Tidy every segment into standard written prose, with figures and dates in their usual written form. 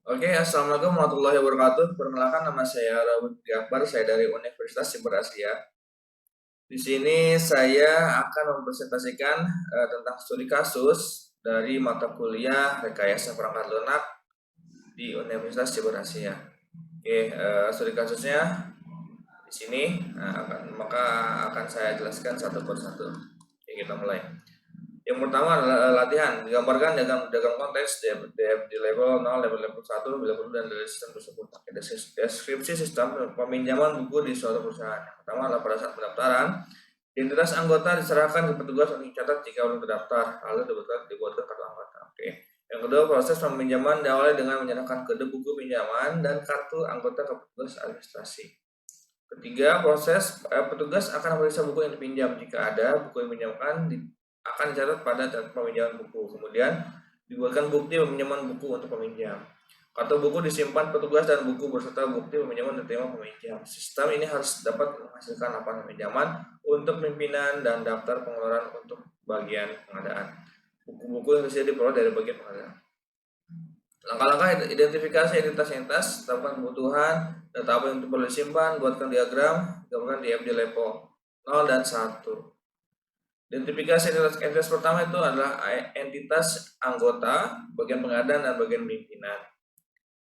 Oke, Assalamualaikum warahmatullahi wabarakatuh. Perkenalkan nama saya Robert Akbar, saya dari Universitas Siber Asia. Di sini saya akan mempresentasikan tentang studi kasus dari mata kuliah rekayasa perangkat lunak di Universitas Siber Asia. Oke, studi kasusnya di sini, maka akan saya jelaskan satu persatu. Oke, kita mulai. Yang pertama adalah latihan. Digambarkan diagram konteks di level 0, level 1, level 2, dan dari sistem tersebut. Deskripsi sistem peminjaman buku di suatu perusahaan. Yang pertama adalah pada saat pendaftaran, identitas anggota diserahkan ke petugas untuk dicatat jika belum terdaftar, lalu dibuatkan kartu anggota. Oke. Yang kedua, proses peminjaman diawali dengan menyerahkan kode buku pinjaman dan kartu anggota ke petugas administrasi. Ketiga, petugas akan memeriksa buku yang dipinjam. Jika ada buku yang dipinjamkan, akan dicatat pada catatan peminjaman buku. Kemudian dibuatkan bukti peminjaman buku untuk peminjam. Kartu buku disimpan petugas dan buku berserta bukti peminjaman diterima peminjam. Sistem ini harus dapat menghasilkan laporan peminjaman untuk pimpinan dan daftar pengeluaran untuk bagian pengadaan. Buku-buku yang tersedia diperoleh dari bagian pengadaan. Langkah-langkah identifikasi identitas, tetapkan kebutuhan, data apa yang perlu disimpan, buatkan diagram, gambarkan di FD level 0 dan 1. Identifikasi entitas pertama itu adalah entitas anggota, bagian pengadaan, dan bagian pimpinan.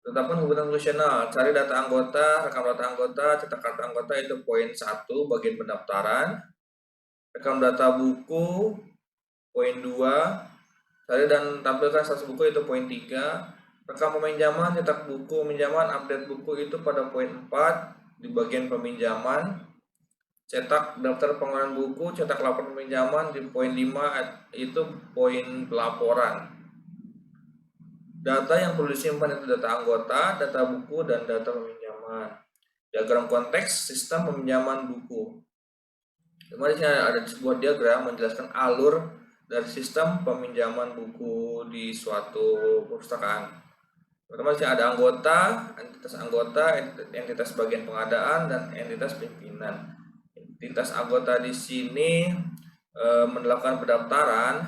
Tetapkan kebutuhan fungsional, cari data anggota, rekam data anggota, cetak kartu anggota itu poin 1, bagian pendaftaran. Rekam data buku, poin 2, cari dan tampilkan status buku itu poin 3. Rekam peminjaman, cetak buku peminjaman, update buku itu pada poin 4, di bagian peminjaman. Cetak daftar pengeluaran buku, cetak laporan peminjaman di poin 5 itu poin pelaporan. Data yang perlu disimpan itu data anggota, data buku, dan data peminjaman. Diagram konteks sistem peminjaman buku. Kemudian ada sebuah diagram menjelaskan alur dari sistem peminjaman buku di suatu perpustakaan. Pertama ada anggota, entitas bagian pengadaan, dan entitas pimpinan. Entitas anggota di sini melakukan pendaftaran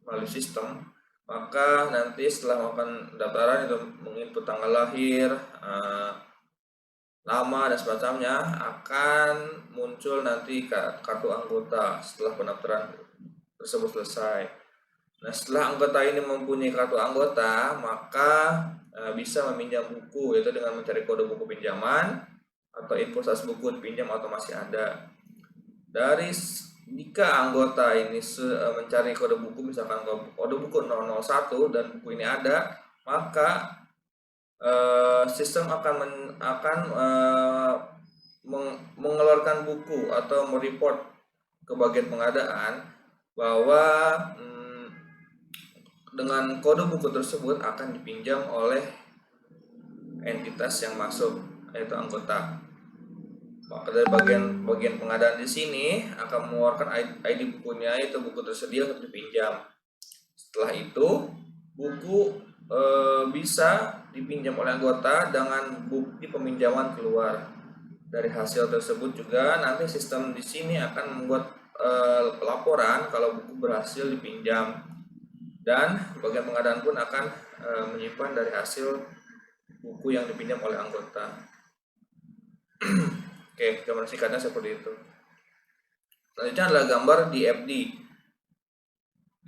melalui sistem, maka nanti setelah melakukan pendaftaran itu menginput tanggal lahir, nama dan semacamnya, akan muncul nanti kartu anggota setelah pendaftaran tersebut selesai. Nah, setelah anggota ini mempunyai kartu anggota, maka bisa meminjam buku, yaitu dengan mencari kode buku pinjaman atau info status buku dipinjam atau masih ada. Jika anggota ini mencari kode buku, misalkan kode buku 001 dan buku ini ada, maka sistem akan mengeluarkan buku atau mereport ke bagian pengadaan bahwa dengan kode buku tersebut akan dipinjam oleh entitas yang masuk, yaitu anggota. Maka dari bagian pengadaan di sini akan mengeluarkan ID bukunya, itu buku tersedia untuk dipinjam. Setelah itu buku bisa dipinjam oleh anggota dengan bukti peminjaman keluar. Dari hasil tersebut juga nanti sistem di sini akan membuat laporan kalau buku berhasil dipinjam, dan bagian pengadaan pun akan menyimpan dari hasil buku yang dipinjam oleh anggota. Oke, gambar singkatnya seperti itu. Selanjutnya adalah gambar di FD.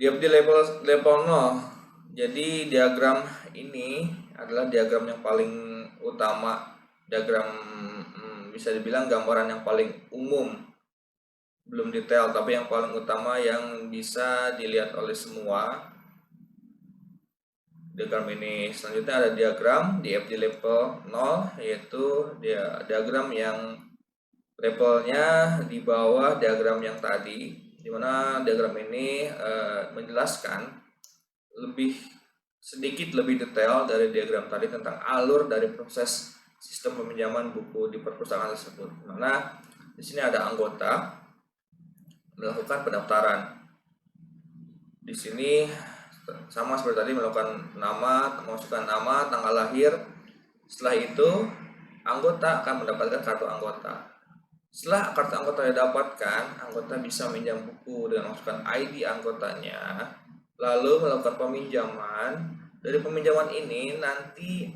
Di FD level 0. Jadi diagram ini adalah diagram yang paling utama. Diagram bisa dibilang gambaran yang paling umum. Belum detail, tapi yang paling utama yang bisa dilihat oleh semua. Diagram ini. Selanjutnya ada diagram di FD level 0, yaitu diagram yang levelnya di bawah diagram yang tadi, dimana diagram ini menjelaskan sedikit lebih detail dari diagram tadi tentang alur dari proses sistem peminjaman buku di perpustakaan tersebut. Mana di sini ada anggota melakukan pendaftaran. Di sini sama seperti tadi, melakukan memasukkan nama, tanggal lahir. Setelah itu anggota akan mendapatkan kartu anggota. Setelah kartu anggota didapatkan, anggota bisa meminjam buku dengan memasukkan ID anggotanya, lalu melakukan peminjaman. Dari peminjaman ini nanti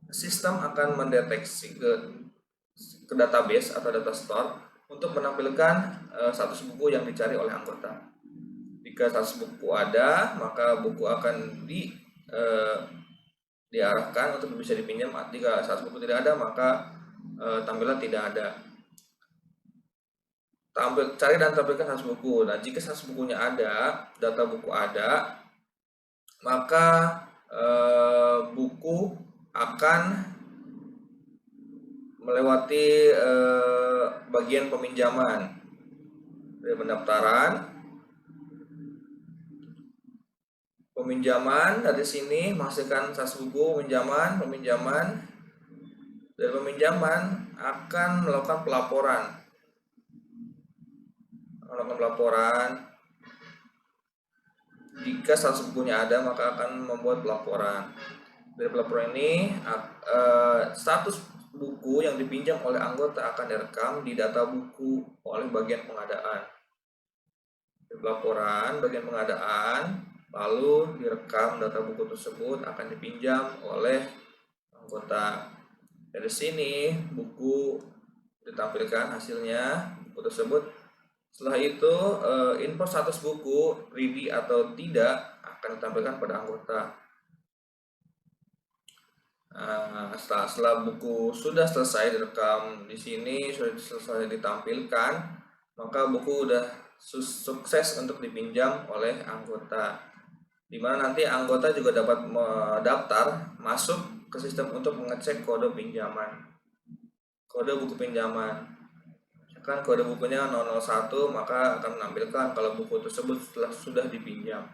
sistem akan mendeteksi ke database atau data store untuk menampilkan status buku yang dicari oleh anggota. Jika status buku ada, maka buku akan diarahkan untuk bisa dipinjam. Jika status buku tidak ada, maka tampilan tidak ada. Cari dan tampilkan status buku. Nah, jika status bukunya ada, data buku ada, maka buku akan melewati bagian peminjaman dari peminjaman dari sini menghasilkan status buku peminjaman dari peminjaman akan melakukan pelaporan jika status bukunya ada, maka akan membuat pelaporan. Dari pelaporan ini status buku yang dipinjam oleh anggota akan direkam di data buku oleh bagian pengadaan. Di pelaporan bagian pengadaan, lalu direkam data buku tersebut akan dipinjam oleh anggota. Dari sini buku ditampilkan hasilnya buku tersebut. Setelah itu info status buku ready atau tidak akan ditampilkan pada anggota. Setelah buku sudah selesai direkam di sini, sudah selesai ditampilkan, maka buku udah sukses untuk dipinjam oleh anggota. Dimana nanti anggota juga dapat mendaftar masuk ke sistem untuk mengecek kode pinjaman, kode buku pinjaman. Kan kode bukunya 001, maka akan menampilkan kalau buku tersebut sudah dipinjam.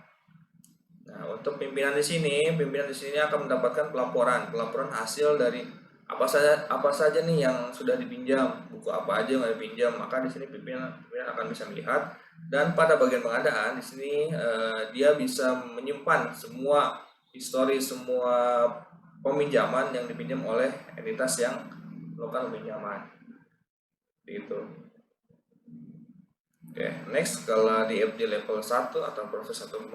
Nah, untuk pimpinan di sini akan mendapatkan pelaporan hasil dari apa saja nih yang sudah dipinjam, buku apa aja yang dipinjam. Maka di sini pimpinan akan bisa melihat, dan pada bagian pengadaan di sini dia bisa menyimpan semua histori semua peminjaman yang dipinjam oleh entitas yang melakukan peminjaman. Gitu. Oke, next kalau di FD level 1 atau proses 1.0.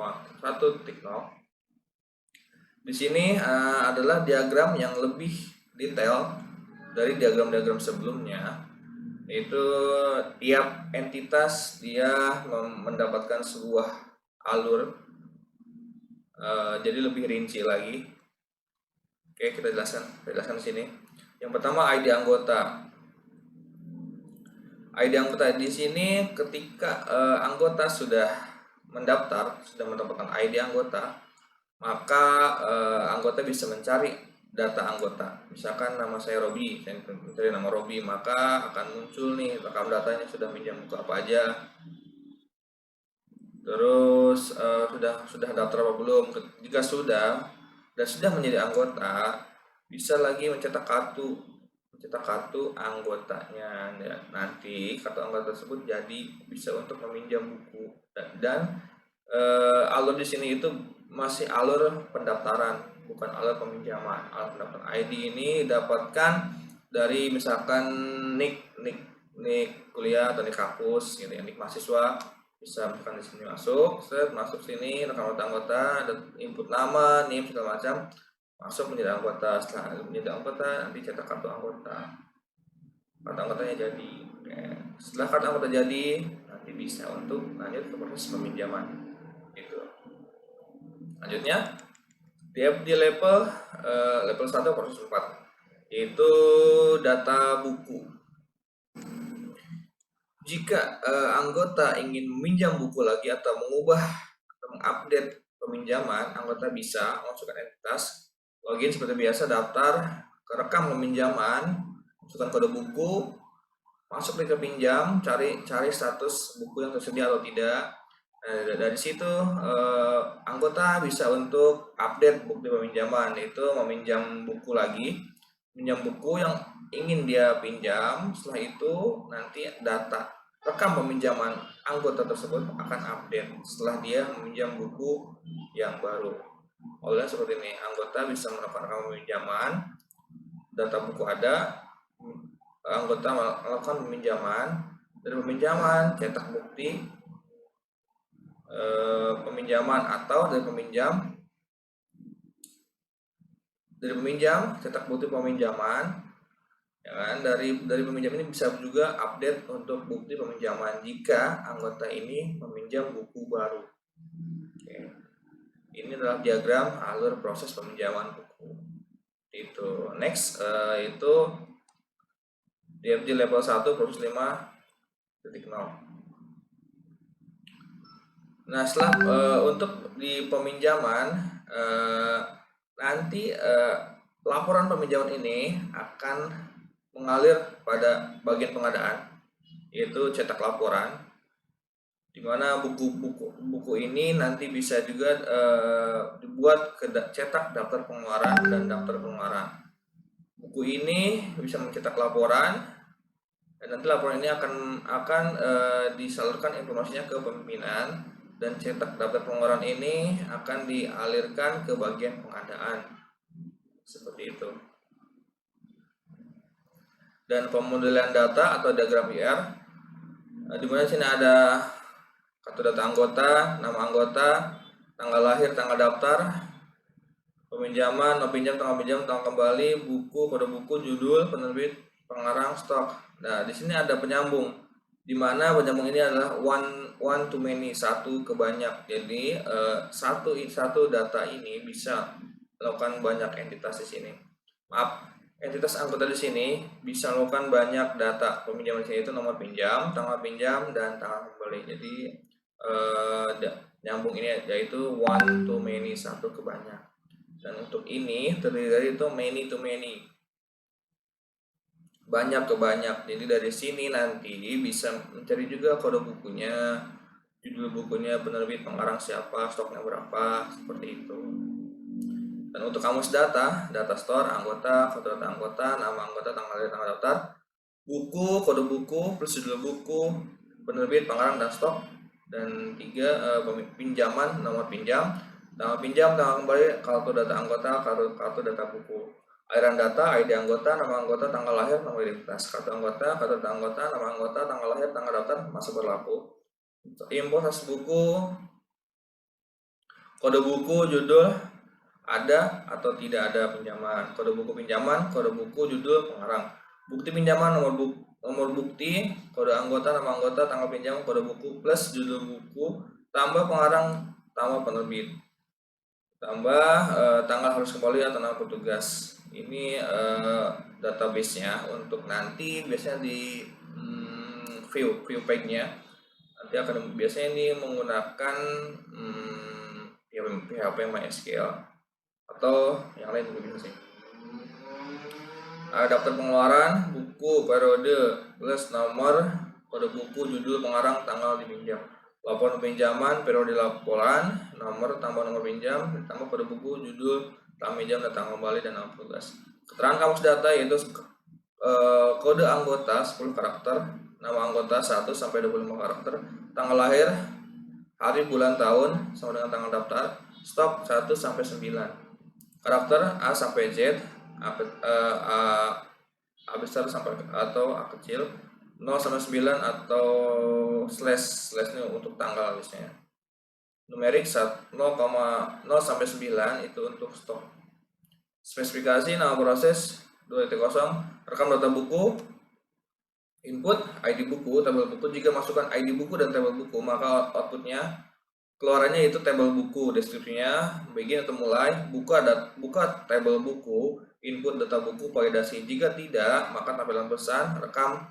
Di sini adalah diagram yang lebih detail dari diagram-diagram sebelumnya. Yaitu tiap entitas dia mendapatkan sebuah alur. Jadi lebih rinci lagi. Oke, kita jelaskan di sini. Yang pertama ID anggota. ID anggota di sini ketika anggota sudah mendapatkan ID anggota, maka anggota bisa mencari data anggota. Misalkan nama saya Robi, saya mencari nama Robi, maka akan muncul nih rekam datanya sudah pinjam buku apa aja. Terus sudah daftar apa belum? Jika sudah menjadi anggota, bisa lagi mencetak kartu anggotanya. Nanti kartu anggota tersebut jadi bisa untuk meminjam buku, dan alur di sini itu masih alur pendaftaran, bukan alur peminjaman. Alur pendaftaran ID ini dapatkan dari misalkan nik kuliah atau nik kampus gitu ya, nik mahasiswa. Bisa misalkan di sini masuk sini rekam anggota, ada input nama, NIM segala macam, masuk menjadi anggota. Setelah menjadi anggota, nanti cetak kartu anggotanya jadi. Setelah kartu anggota jadi, nanti bisa untuk lanjut ke proses peminjaman gitu. Lanjutnya di level 1 proses 4, yaitu data buku. Jika anggota ingin meminjam buku lagi atau mengubah atau mengupdate peminjaman, anggota bisa masukkan entitas, login seperti biasa, daftar, rekam peminjaman, masukkan kode buku, masuk ke pinjam, cari status buku yang tersedia atau tidak. Dari situ anggota bisa untuk update bukti peminjaman, yaitu meminjam buku lagi, pinjam buku yang ingin dia pinjam. Setelah itu nanti data rekam peminjaman anggota tersebut akan update setelah dia meminjam buku yang baru. Oleh seperti ini, anggota bisa melakukan peminjaman, data buku ada, anggota melakukan peminjaman, dari peminjaman cetak bukti peminjaman, atau dari peminjam dari peminjam, cetak bukti peminjaman, ya kan? Dari peminjam ini bisa juga update untuk bukti peminjaman jika anggota ini meminjam buku baru. Oke. Ini adalah diagram alur proses peminjaman buku. Itu next itu DFG level 1 proses 5.0. Nah, setelah untuk di peminjaman nanti laporan peminjaman ini akan mengalir pada bagian pengadaan, yaitu cetak laporan, di mana buku ini nanti bisa juga dibuat ke cetak daftar pengeluaran dan daftar pengeluaran. Buku ini bisa mencetak laporan, dan nanti laporan ini akan disalurkan informasinya ke pimpinan, dan cetak daftar pengeluaran ini akan dialirkan ke bagian pengadaan, seperti itu. Dan pemodelan data atau diagram IR, di mana sini ada kartu data anggota, nama anggota, tanggal lahir, tanggal daftar, peminjaman, no pinjam, tanggal pinjam, tanggal kembali, buku, kode buku, judul, penerbit, pengarang, stok. Nah, di sini ada penyambung, di mana penyambung ini adalah one to many, satu ke banyak. Jadi satu data ini bisa melakukan banyak entitas di sini. Maaf, entitas anggota di sini bisa melakukan banyak data peminjaman di sini, itu nomor pinjam, tanggal pinjam, dan tanggal kembali. Jadi nyambung ini yaitu one to many, satu ke banyak. Dan untuk ini terdiri dari itu many to many, banyak ke banyak. Jadi dari sini nanti bisa mencari juga kode bukunya, judul bukunya, penerbit, pengarang siapa, stoknya berapa, seperti itu. Dan untuk kamus data store, anggota, foto data anggota, nama anggota, tanggal lahir, tanggal daftar, buku, kode buku, plus judul buku, penerbit, pengarang, dan stok. Dan 3 pinjaman, nomor pinjam, tanggal pinjam, tanggal kembali, kartu data anggota, kartu data buku. Aliran data, ID anggota, nama anggota, tanggal lahir, nomor identitas, kartu data anggota, nama anggota, tanggal lahir, tanggal daftar masih berlaku. Info hasil buku, kode buku, judul, ada atau tidak ada pinjaman, kode buku pinjaman, kode buku, judul, pengarang, bukti pinjaman, nomor bukti, kode anggota, nama anggota, tanggal pinjam, kode buku, plus judul buku, tambah pengarang, tambah penerbit, tambah tanggal harus kembali atau nama petugas. Ini database-nya untuk nanti biasanya di view page-nya nanti akan biasanya ini menggunakan PHP MySQL atau yang lain juga bisa sih. Daftar pengeluaran, buku, periode, plus nomor, kode buku, judul, pengarang, tanggal dipinjam. Laporan pinjaman, periode laporan, nomor, tambah nomor pinjam, tambah kode buku, judul, tanggal pinjam, dan tanggal kembali, dan nama petugas. Keterangan kamus data yaitu kode anggota 10 karakter, nama anggota 1 sampai 25 karakter, tanggal lahir, hari, bulan, tahun, sama dengan tanggal daftar, stok 1 sampai 9. Karakter A sampai Z, A besar sampai atau A kecil, 0 sampai 9 atau slash ini untuk tanggal biasanya. Numerik 0 sampai 9 itu untuk stok. Spesifikasi nama proses 2.0, rekam data buku, input ID buku, tabel buku. Jika masukkan ID buku dan tabel buku, maka outputnya keluarannya itu tabel buku, deskripsinya begin atau mulai, buka tabel buku, input data buku, validasi. Jika tidak, maka tampilan pesan, rekam.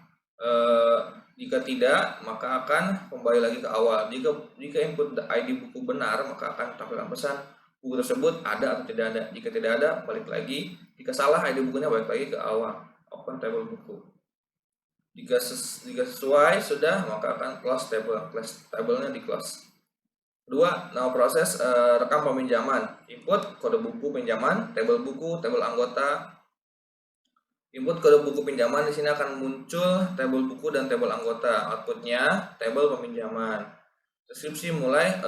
Jika tidak, maka akan kembali lagi ke awal. Jika input ID buku benar, maka akan tampilan pesan buku tersebut ada atau tidak ada. Jika tidak ada, balik lagi. Jika salah ID bukunya, balik lagi ke awal, open tabel buku. Jika sesuai sudah, maka akan close tabelnya di close. 2. Nama proses rekam peminjaman, input kode buku pinjaman, tabel buku, tabel anggota. Input kode buku pinjaman, di sini akan muncul tabel buku dan tabel anggota. Outputnya tabel peminjaman. Deskripsi mulai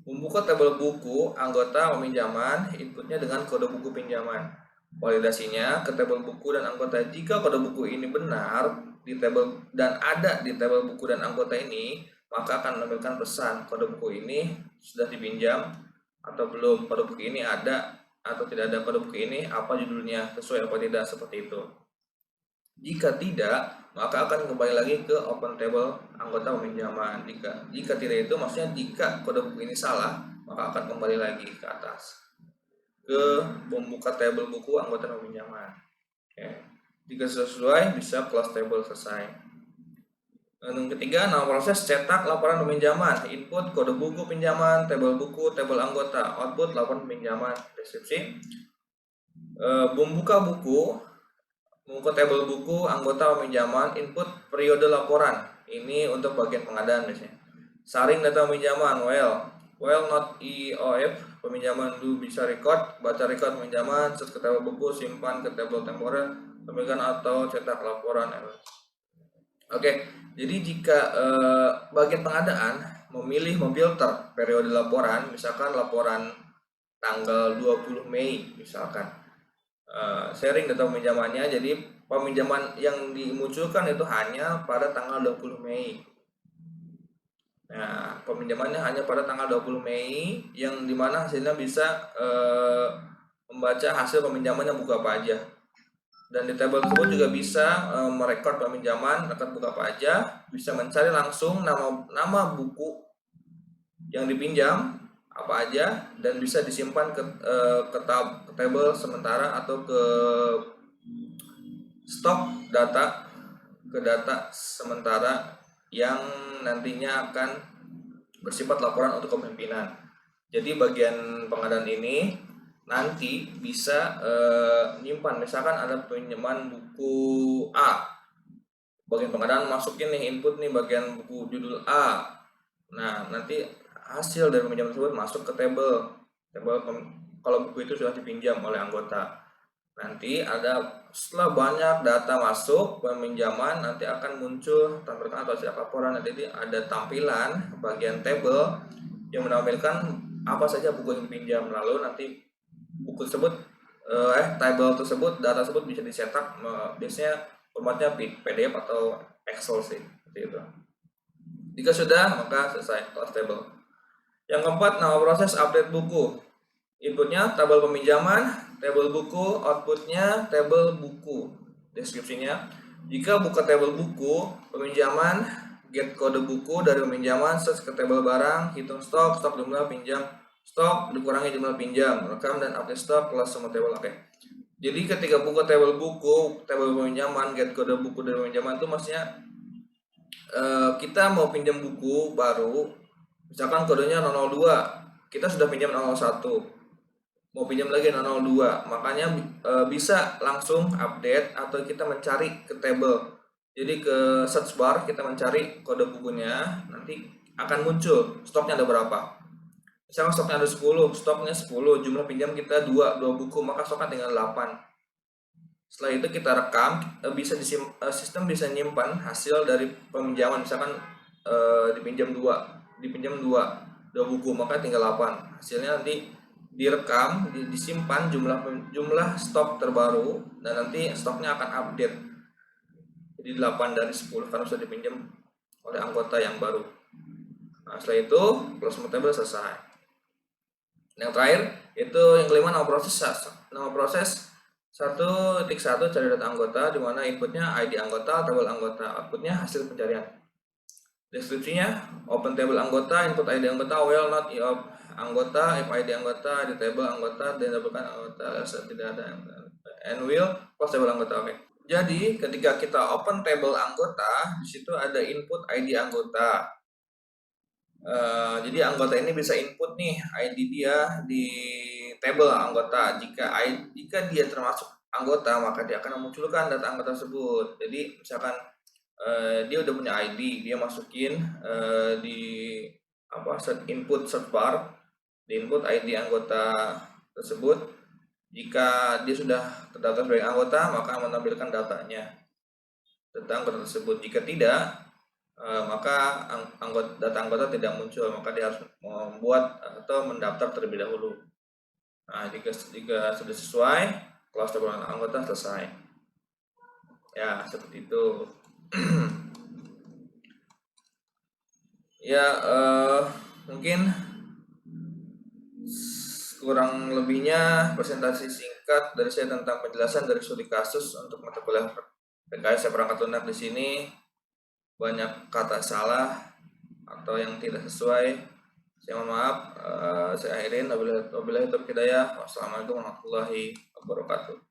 membuka tabel buku anggota peminjaman, inputnya dengan kode buku pinjaman. Validasinya ke tabel buku dan anggota. Jika kode buku ini benar di tabel dan ada di tabel buku dan anggota ini, maka akan menampilkan pesan kode buku ini sudah dipinjam atau belum, kode buku ini ada atau tidak ada kode buku ini, apa judulnya, sesuai apa tidak, seperti itu. Jika tidak, maka akan kembali lagi ke open table anggota peminjaman. Jika tidak itu maksudnya jika kode buku ini salah, maka akan kembali lagi ke atas ke membuka tabel buku anggota peminjaman. Oke. Jika sesuai, bisa close table, selesai. Yang ketiga, nama proses cetak laporan peminjaman, input kode buku pinjaman, tabel buku, tabel anggota, output laporan peminjaman, deskripsi. Membuka tabel buku anggota peminjaman, input periode laporan. Ini untuk bagian pengadaan biasanya. Saring data peminjaman, well not EOF, peminjaman dulu bisa record, baca record peminjaman, search ke tabel buku, simpan ke tabel temporer, pemilikan atau cetak laporan. Oke, jadi jika bagian pengadaan memfilter periode laporan, misalkan laporan tanggal 20 Mei misalkan, sharing data peminjamannya, jadi peminjaman yang dimunculkan itu hanya pada tanggal 20 Mei. Nah, peminjamannya hanya pada tanggal 20 Mei, yang dimana hasilnya bisa membaca hasil peminjamannya buku apa aja. Dan di tabel tersebut juga bisa merekod peminjaman, rekod buku apa aja, bisa mencari langsung nama buku yang dipinjam apa aja, dan bisa disimpan ke tabel sementara atau ke stok data, ke data sementara yang nantinya akan bersifat laporan untuk kepemimpinan. Jadi bagian pengadaan ini nanti bisa nyimpan, misalkan ada pinjaman buku A, bagian pengadaan masukin nih input nih bagian buku judul A. Nah, nanti hasil dari pinjaman tersebut masuk ke tabel kalau buku itu sudah dipinjam oleh anggota. Nanti setelah banyak data masuk peminjaman, nanti akan muncul tampilkan atau siap laporan. Jadi ada tampilan bagian tabel yang menampilkan apa saja buku yang dipinjam. Lalu nanti buku tersebut, tabel tersebut, data tersebut bisa dicetak, biasanya formatnya PDF atau Excel sih, seperti itu. Jika sudah, maka selesai kelas table. Yang keempat, nama proses update buku. Inputnya tabel peminjaman, tabel buku, outputnya tabel buku, deskripsinya. Jika buka tabel buku peminjaman, get kode buku dari peminjaman, search ke tabel barang, hitung stok jumlah pinjam, stok dikurangi jumlah pinjam, rekam dan update stok, kelas semua tabel. Oke. Jadi ketika buka tabel buku, tabel peminjaman, get kode buku dari peminjaman itu maksudnya kita mau pinjam buku baru, misalkan kodenya 002, kita sudah pinjam 001, mau pinjam lagi 002, makanya bisa langsung update atau kita mencari ke tabel. Jadi ke search bar kita mencari kode bukunya, nanti akan muncul stoknya ada berapa. Misalkan stoknya ada 10, stoknya 10, jumlah pinjam kita 2 buku, maka stoknya tinggal 8. Setelah itu kita rekam, sistem bisa nyimpan hasil dari peminjaman, misalkan dipinjam 2 buku, maka tinggal 8. Hasilnya nanti direkam, disimpan jumlah stok terbaru, dan nanti stoknya akan update jadi 8 dari 10 karena sudah dipinjam oleh anggota yang baru. Nah, setelah itu close table selesai. Yang terakhir itu yang kelima, nama proses 1.1 cari data anggota, di mana inputnya ID anggota, tabel anggota, outputnya hasil pencarian. Deskripsinya open table anggota, input ID anggota, well not EOF anggota, if ID anggota di table anggota, dan tabelkan anggota tidak ada, and will close table anggota. Oke. Jadi ketika kita open table anggota, di situ ada input ID anggota. Jadi anggota ini bisa input nih ID dia di tabel anggota. Jika dia termasuk anggota, maka dia akan memunculkan data anggota tersebut. Jadi misalkan dia udah punya ID, dia masukin di input search bar, di input ID anggota tersebut. Jika dia sudah terdaftar sebagai anggota, maka menampilkan datanya tentang anggota tersebut. Jika tidak, maka data anggota tidak muncul, maka dia harus membuat atau mendaftar terlebih dahulu. Nah, jika sudah sesuai, close table anggota selesai. Ya, seperti itu. Ya, mungkin kurang lebihnya presentasi singkat dari saya tentang penjelasan dari studi kasus untuk mata kuliah PKS perangkat lunak di sini. Banyak kata salah atau yang tidak sesuai. Saya mohon maaf. Saya akhirin. Wabillahi taufiq hidayah. Wassalamualaikum warahmatullahi wabarakatuh.